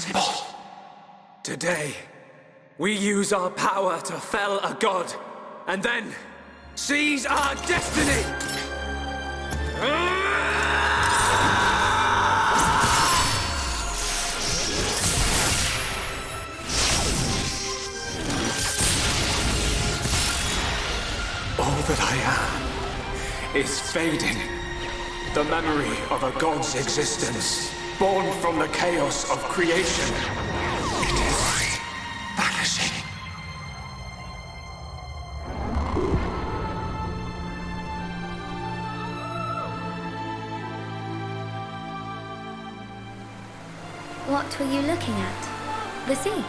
impossible. Today, we use our power to fell a god, and then seize our destiny! All that I am is fading. The memory of a god's existence, born from the chaos of creation. It is vanishing. What were you looking at? The sea?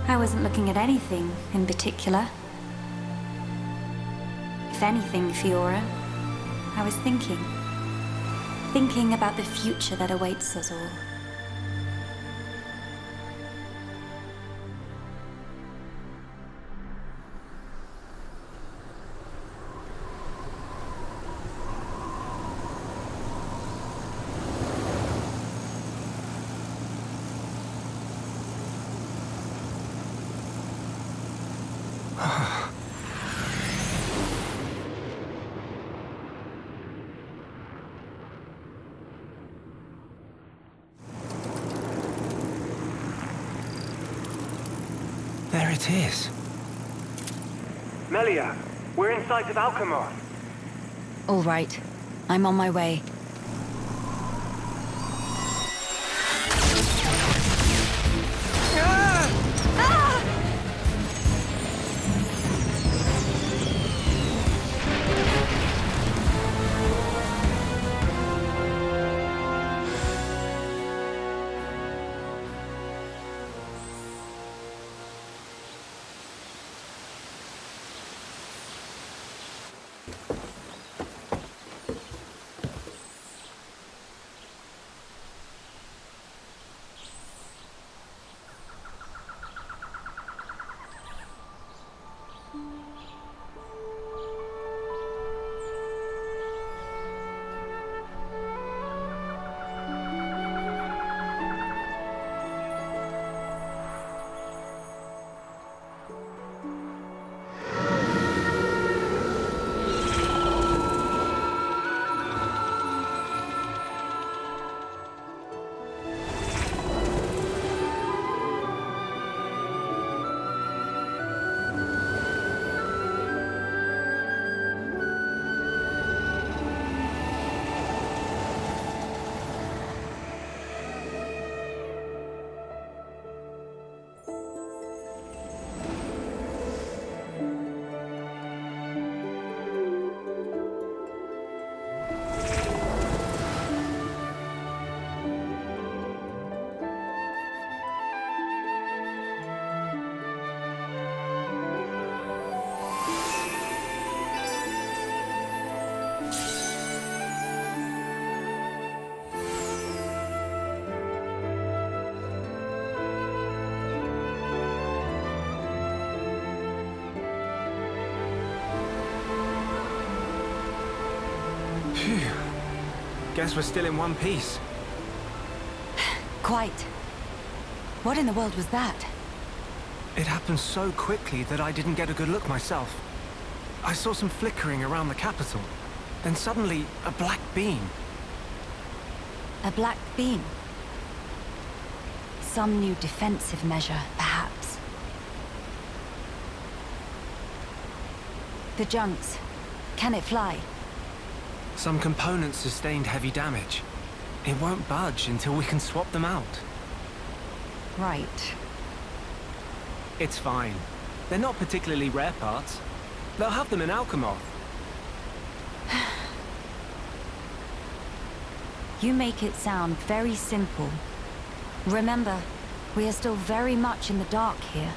I wasn't looking at anything in particular. If anything, Fiora, I was thinking. Thinking about the future that awaits us all. There it is. Melia, we're in sight of Alchemoth. All right, I'm on my way. Phew. Guess we're still in one piece. Quite. What in the world was that? It happened so quickly that I didn't get a good look myself. I saw some flickering around the capital. Then suddenly, a black beam. A black beam? Some new defensive measure, perhaps. The junks. Can it fly? Some components sustained heavy damage. It won't budge until we can swap them out. Right. It's fine. They're not particularly rare parts. They'll have them in Alchemoth. You make it sound very simple. Remember, we are still very much in the dark here.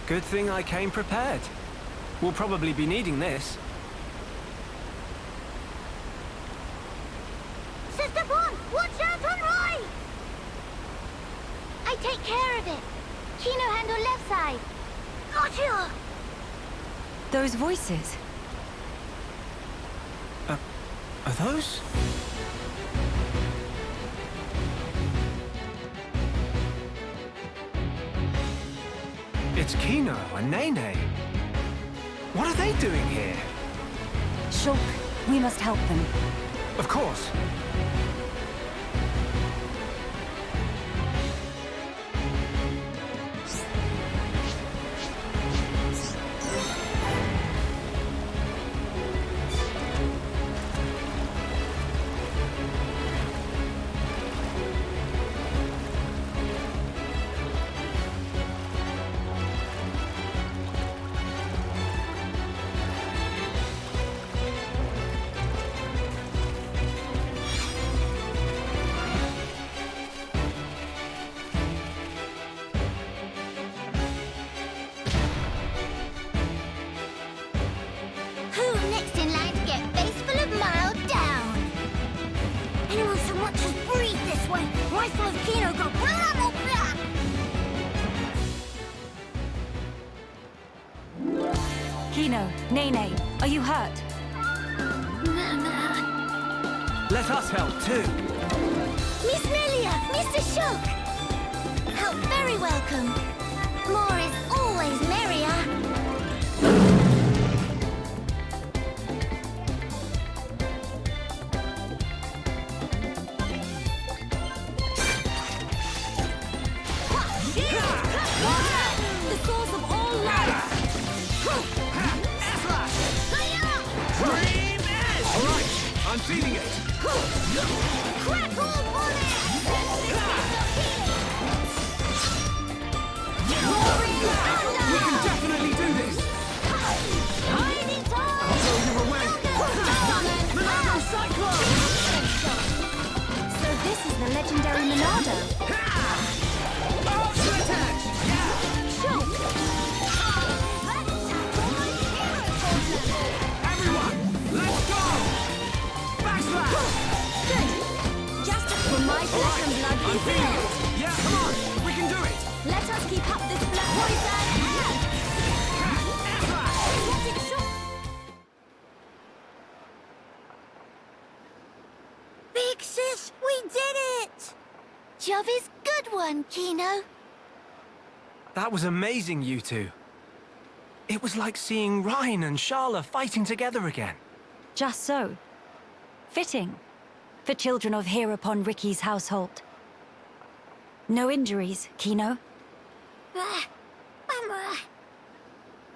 Good thing I came prepared. We'll probably be needing this. Sister Bon, watch out on right! I take care of it. Kino handle left side. Gotcha! Those voices. Are those? It's Kino and Nene. What are they doing here? Shulk, we must help them. Of course. Who next in line to get face full of mild down? Anyone so much as breathe this way, rifle of Kino go blah blah blah! Kino, Nene, are you hurt? Let us help too. Miss Melia, Mr. Shulk! Help very welcome. More is always merrier. The source of all life! All right, I'm feeling it. Crackle We can definitely do this. I'll throw you away. Monado Cyclone! So this is the legendary Monado. Ultra attack! Everyone, let's go! Backslash! Just for my flesh and blood. I'm feeling it. Yeah, come on, we can do it. Let us keep up this blood poison. Big sis, we did it! Job is good one, Kino. That was amazing, you two. It was like seeing Ryan and Sharla fighting together again. Just so. Fitting. For children of here upon Ricky's household. No injuries, Kino? Mama.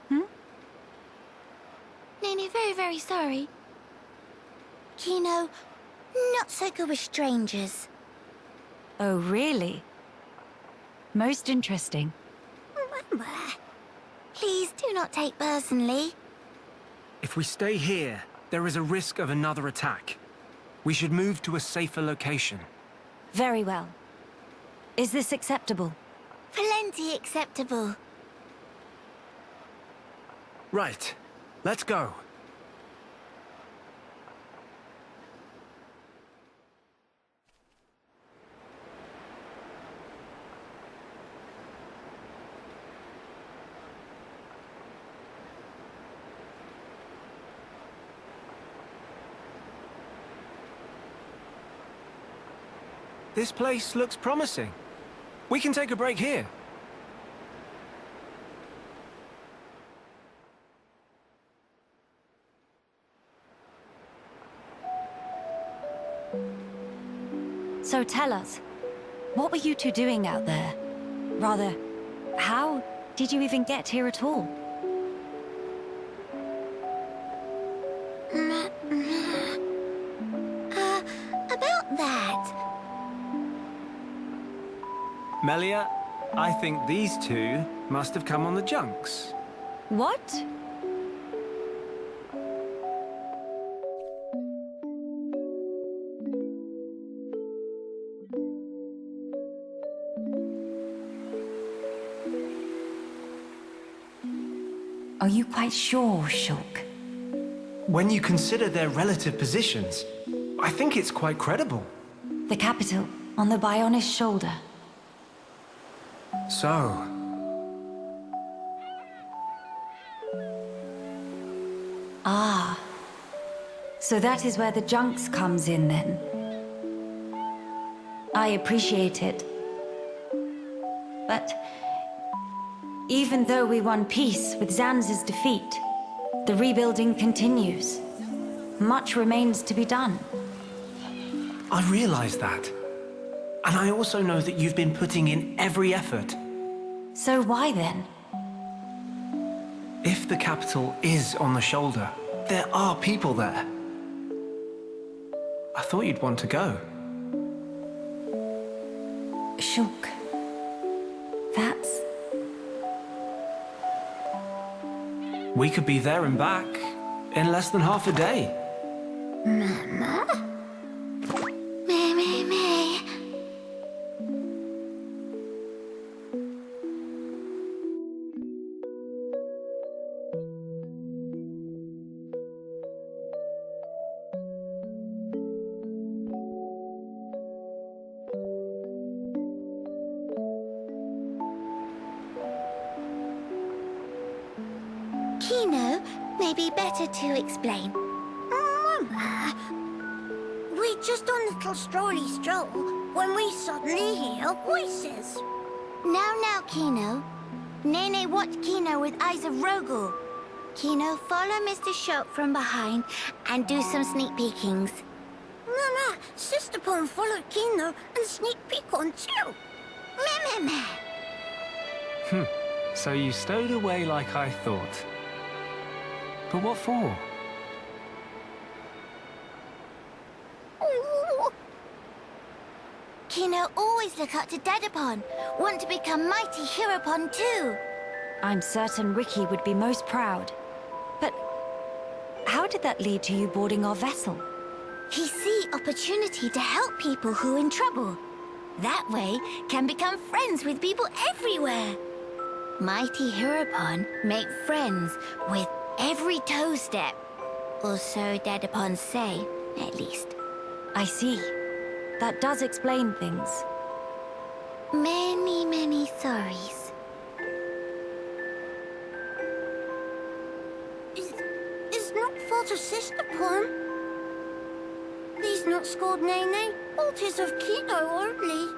Hmm? Nene, very, very sorry. Kino, not so good with strangers. Oh, really? Most interesting. Mama. Please do not take personally. If we stay here, there is a risk of another attack. We should move to a safer location. Very well. Is this acceptable? Plenty acceptable. Right. Let's go. This place looks promising. We can take a break here. So tell us, what were you two doing out there? Rather, how did you even get here at all? About that. Melia, I think these two must have come on the junks. What? Are you quite sure, Shulk? When you consider their relative positions, I think it's quite credible. The capital, on the Bionis shoulder. So, Ah. So that is where the junks comes in, then. I appreciate it. But Even though we won peace with Zanz's defeat, the rebuilding continues. Much remains to be done. I realize that. And I also know that you've been putting in every effort. So why then? If the capital is on the shoulder, there are people there. I thought you'd want to go. Shulk. That's... We could be there and back in less than half a day. Mama? Me. Kino, maybe better to explain. Mama, we're just on a little strolly stroll when we suddenly hear voices. Now, Kino. Nene watch Kino with eyes of Rogel. Kino, follow Mr. Shulk from behind and do some sneak peekings. Mama, Sister Pon followed Kino and sneak peek on too. Meh. So you stowed away like I thought. But what for? Ooh. Kino always look up to Dadapon. Want to become mighty Heropon too. I'm certain Ricky would be most proud. But how did that lead to you boarding our vessel? He see opportunity to help people who in trouble. That way can become friends with people everywhere. Mighty Heropon make friends with every toe step. Or so Dadapon say, at least. I see. That does explain things. Many sorries. It's not fault of Sister Pon. He's not scored Nene. Fault is of Kino only.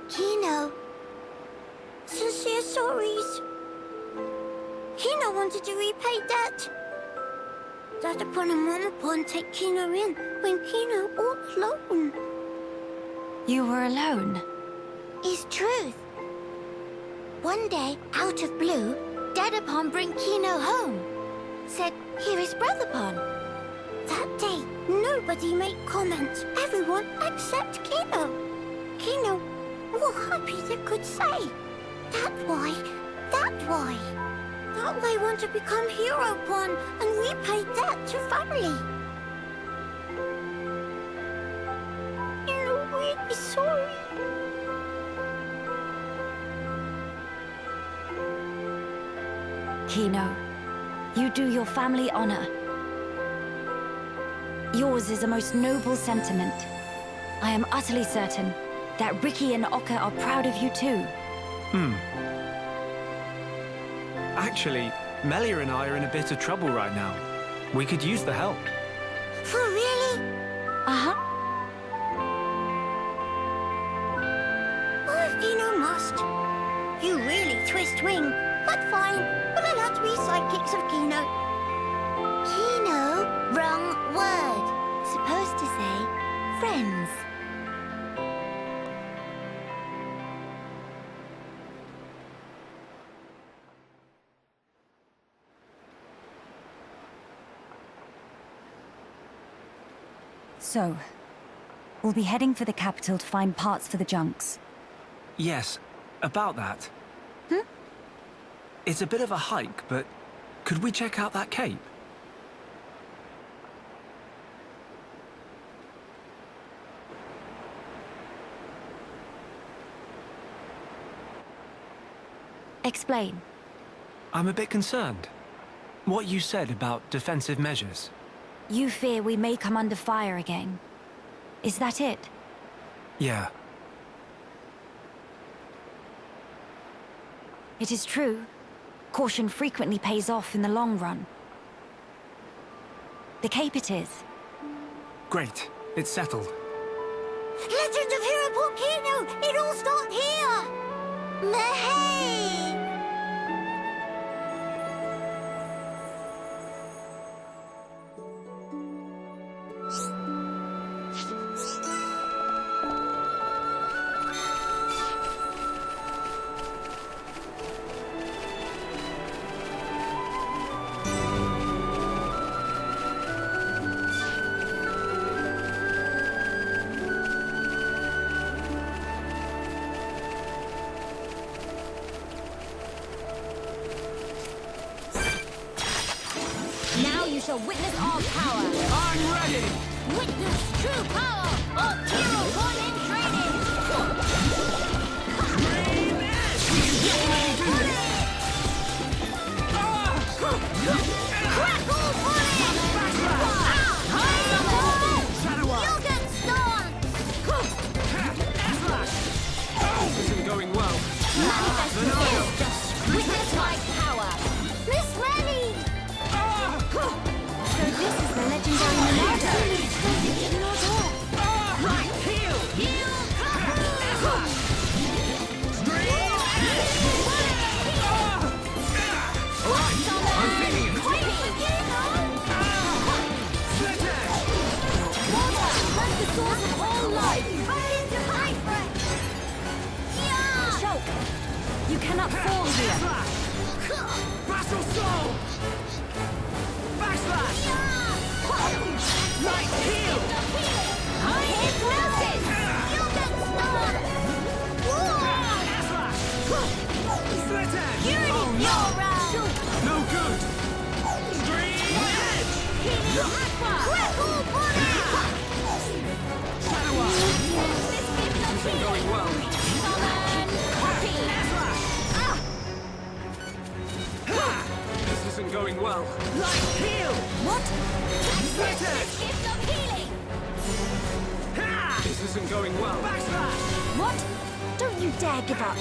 Kino. Sincere sorries. Kino wanted to repay debt. Dadapon and Mamapon take Kino in when Kino all alone. You were alone? It's truth. One day, out of blue, Dadapon bring Kino home. Said, here is Brotherpon. That day, nobody make comments. Everyone except Kino. Kino, more happy they could say. That why. That way want to become Heropon and repay debt to family. You're really sorry. Kino, you do your family honor. Yours is a most noble sentiment. I am utterly certain that Ricky and Oka are proud of you too. Actually, Melia and I are in a bit of trouble right now. We could use the help. For really? Uh-huh. Oh, if Kino must. You really twist wing. But fine, we'll allow to be sidekicks of Kino. Kino? Wrong word. Supposed to say friends. So, we'll be heading for the capital to find parts for the junks. Yes, about that. It's a bit of a hike, but could we check out that cape? Explain. I'm a bit concerned. What you said about defensive measures. You fear we may come under fire again. Is that it? Yeah. It is true. Caution frequently pays off in the long run. The cape it is. Great. It's settled. Legend of Heropon Kino! It all started here! Mahey! shall witness our power. I'm ready! Witness true power of Hero One in training! Crackle bullet! You'll get stung! This isn't going well. Manifest yourself. Just witness my power. Miss Lenny! So this is the legendary Monado. Right, heal! I'm feeling it! Split edge! Water, that's the source of all life. Choke. You cannot fall here. Battle soul! Backslash! Right, heal! Hypnosis. Split edge! Shoot. No good! Stream edge! Shadow Eye! This isn't going well. This isn't going well. Light heal! What? Split edge! This isn't going well. Backslash! What? Don't you dare give up.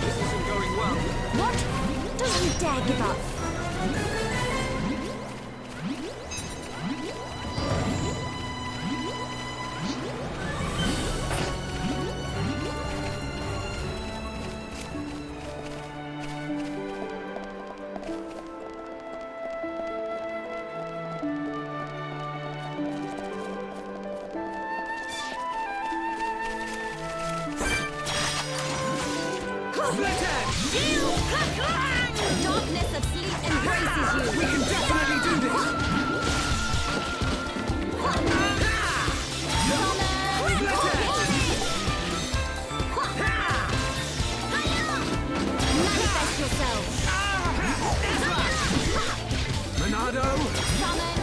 This isn't going well. What? Don't you dare give up. Split edge! Darkness of sleep embraces you. We can definitely do this! Manifest yourself. Monado! Summon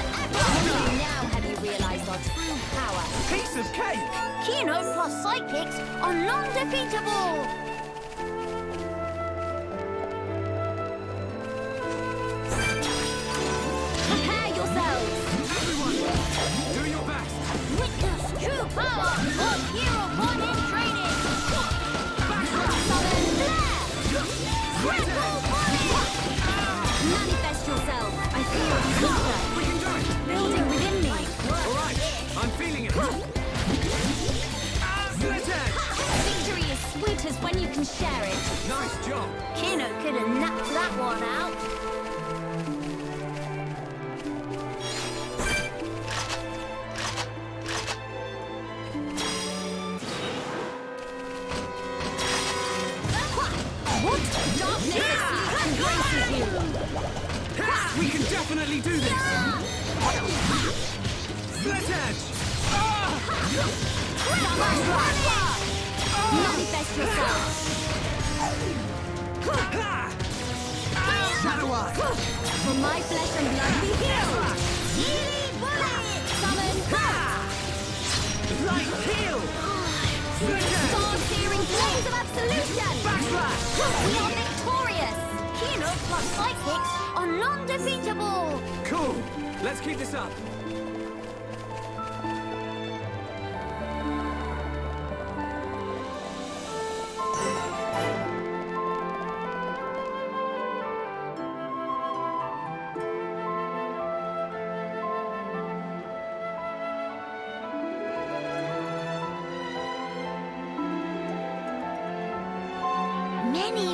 now have you realized our true power? Piece of cake! Kino plus psychics are non-defeatable! Prepare yourselves. Everyone, do your best! Witness true power of Hero One in training! Summon flare. Crackle bullet! Manifest yourself. I feel the ether We can do it! building within me. Alright, I'm feeling it! Split edge! Victory is sweet as when you can share it. Nice job! Kino could have knocked that one out. What? Darkness of sleep embraces you. We can definitely do this! Split edge! Manifest yourself. Shadow Eye! For my flesh and blood be healed. Summon Light heal! Split edge! star-searing flames of absolution. Backslash! We are victorious. Kino plus psychics are non-defeatable! Cool! Let's keep this up!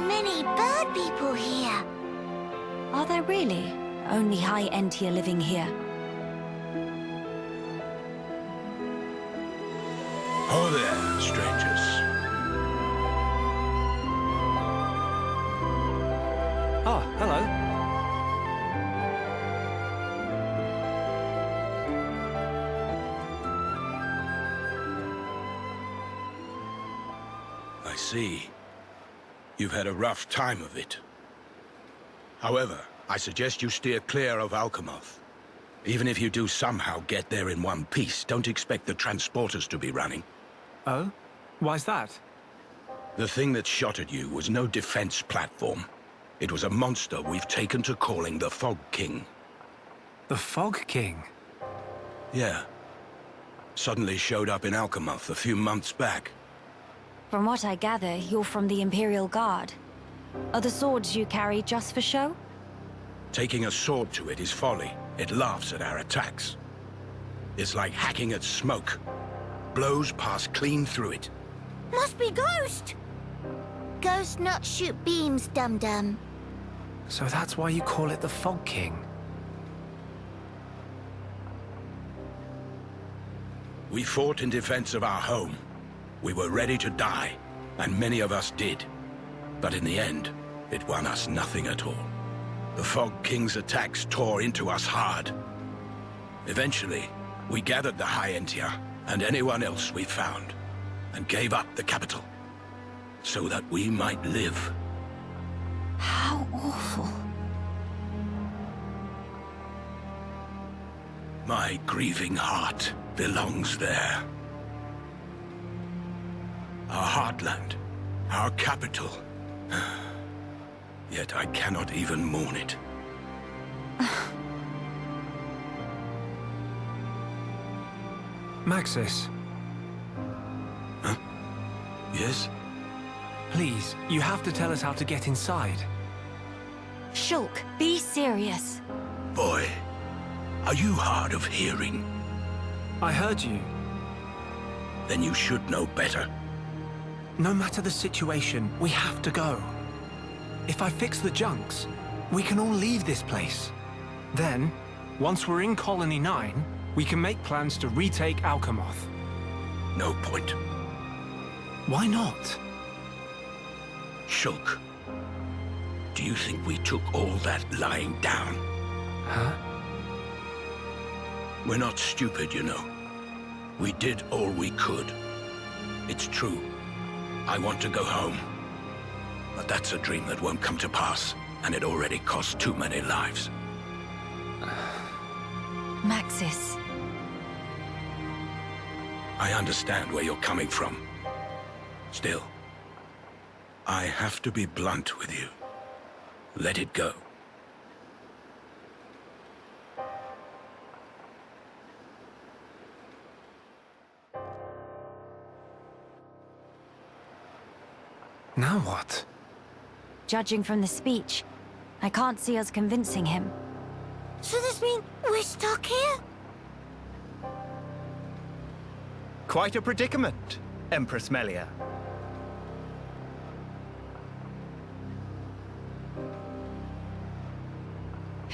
Many bird people here. Are there really only high Entia living here? Oh there, strangers. Oh, hello. see. You've had a rough time of it. However, I suggest you steer clear of Alchemoth. Even if you do somehow get there in one piece, don't expect the transporters to be running. Oh? Why's that? The thing that shot at you was no defense platform. It was a monster we've taken to calling the Fog King. The Fog King? Yeah. Suddenly showed up in Alchemoth a few months back. From what I gather, you're from the Imperial Guard. Are the swords you carry just for show? Taking a sword to it is folly. It laughs at our attacks. It's like hacking at smoke. Blows pass clean through it. Must be Ghost! Ghost not shoot beams, dum-dum. So that's why you call it the Fog King? We fought in defense of our home. We were ready to die, and many of us did. But in the end, it won us nothing at all. The Fog King's attacks tore into us hard. Eventually, we gathered the High Entia and anyone else we found, and gave up the capital, so that we might live. How awful. My grieving heart belongs there. Our heartland, our capital. Yet I cannot even mourn it. Maxis, Huh? Yes? please, you have to tell us how to get inside. Shulk, be serious. Boy, are you hard of hearing? I heard you. Then you should know better. No matter the situation, we have to go. If I fix the junks, we can all leave this place. Then, once we're in Colony 9, we can make plans to retake Alchemoth. No point. Why not? Shulk, do you think we took all that lying down? Huh? We're not stupid, you know. We did all we could. It's true. I want to go home. But that's a dream that won't come to pass, and it already cost too many lives. Maxis. I understand where you're coming from. Still, I have to be blunt with you. Let it go. Now what? Judging from the speech, I can't see us convincing him. So this means we're stuck here? Quite a predicament, Empress Melia.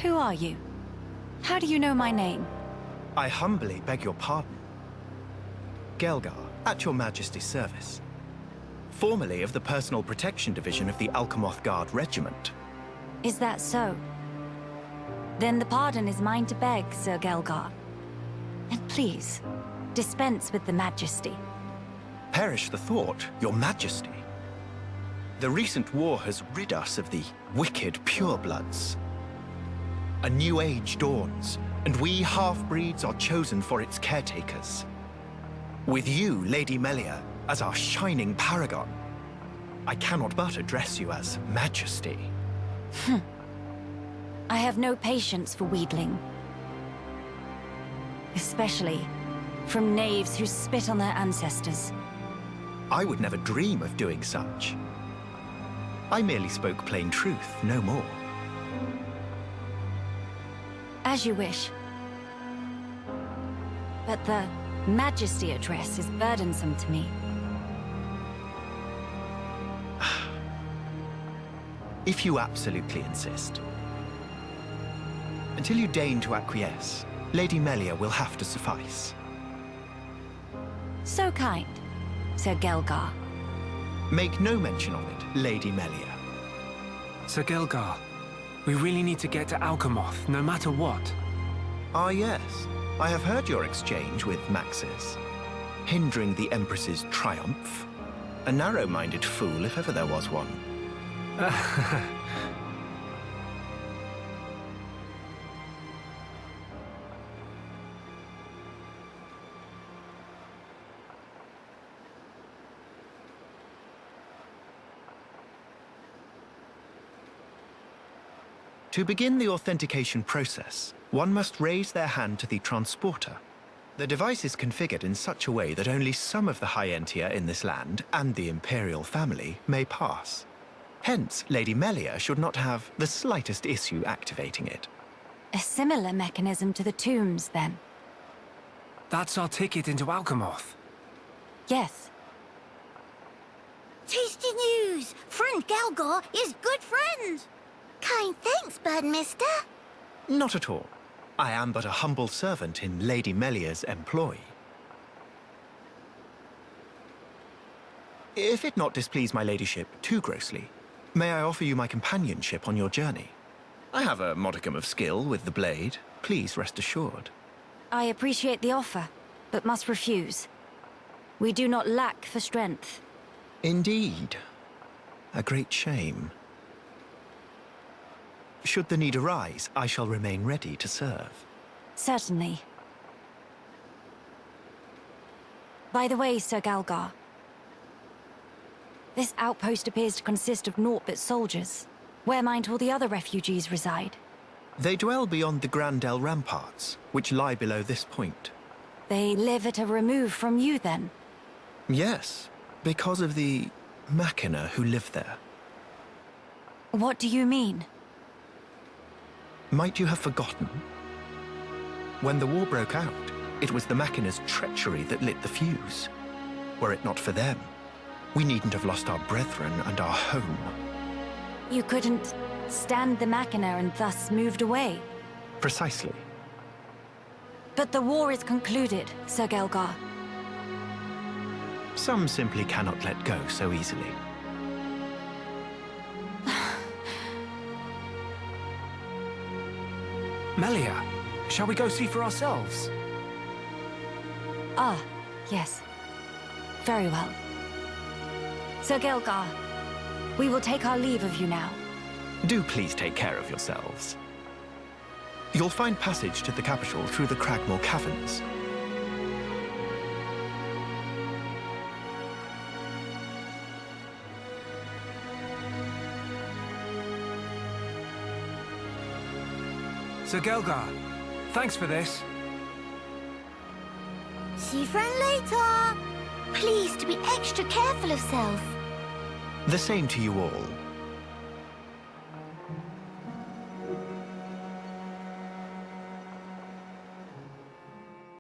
Who are you? How do you know my name? I humbly beg your pardon. Gelgar, at your Majesty's service. Formerly of the Personal Protection Division of the Alchemoth Guard Regiment. Is that so? Then the pardon is mine to beg, Sir Gelgar. And please, dispense with the Majesty. Perish the thought, your Majesty. The recent war has rid us of the wicked purebloods. A new age dawns, and we half-breeds are chosen for its caretakers. With you, Lady Melia, as our shining paragon, I cannot but address you as Majesty. I have no patience for wheedling. Especially from knaves who spit on their ancestors. I would never dream of doing such. I merely spoke plain truth, no more. As you wish. But the Majesty address is burdensome to me. If you absolutely insist. Until you deign to acquiesce, Lady Melia will have to suffice. So kind, Sir Gelgar. Make no mention of it, Lady Melia. Sir Gelgar, we really need to get to Alchemoth, no matter what. Ah yes, I have heard your exchange with Maxis. Hindering the Empress's triumph. A narrow-minded fool, if ever there was one. To begin the authentication process, one must raise their hand to the transporter. The device is configured in such a way that only some of the High-Entier in this land and the Imperial family may pass. Hence, Lady Melia should not have the slightest issue activating it. A similar mechanism to the tombs, then? That's our ticket into Alchemoth. Yes. Tasty news! Friend Galgar is good friend! Kind thanks, Birdmister. Not at all. I am but a humble servant in Lady Melia's employ. If it not displease my ladyship too grossly, may I offer you my companionship on your journey? I have a modicum of skill with the blade. Please rest assured. I appreciate the offer, but must refuse. We do not lack for strength. Indeed. A great shame. Should the need arise, I shall remain ready to serve. Certainly. By the way, Sir Galgar, this outpost appears to consist of naught but soldiers. Where might all the other refugees reside? They dwell beyond the Grandel ramparts, which lie below this point. They live at a remove from you, then? Yes, because of the Machina who live there. What do you mean? Might you have forgotten? When the war broke out, it was the Machina's treachery that lit the fuse. Were it not for them, we needn't have lost our brethren and our home. You couldn't stand the Machina and thus moved away? Precisely. But the war is concluded, Sir Gelgar. Some simply cannot let go so easily. Melia, shall we go see for ourselves? Ah, yes. Very well. Sir Gelgar, we will take our leave of you now. Do please take care of yourselves. You'll find passage to the capital through the Cragmore Caverns. Sir Gelgar, thanks for this. See friend later. Please to be extra careful of self. The same to you all.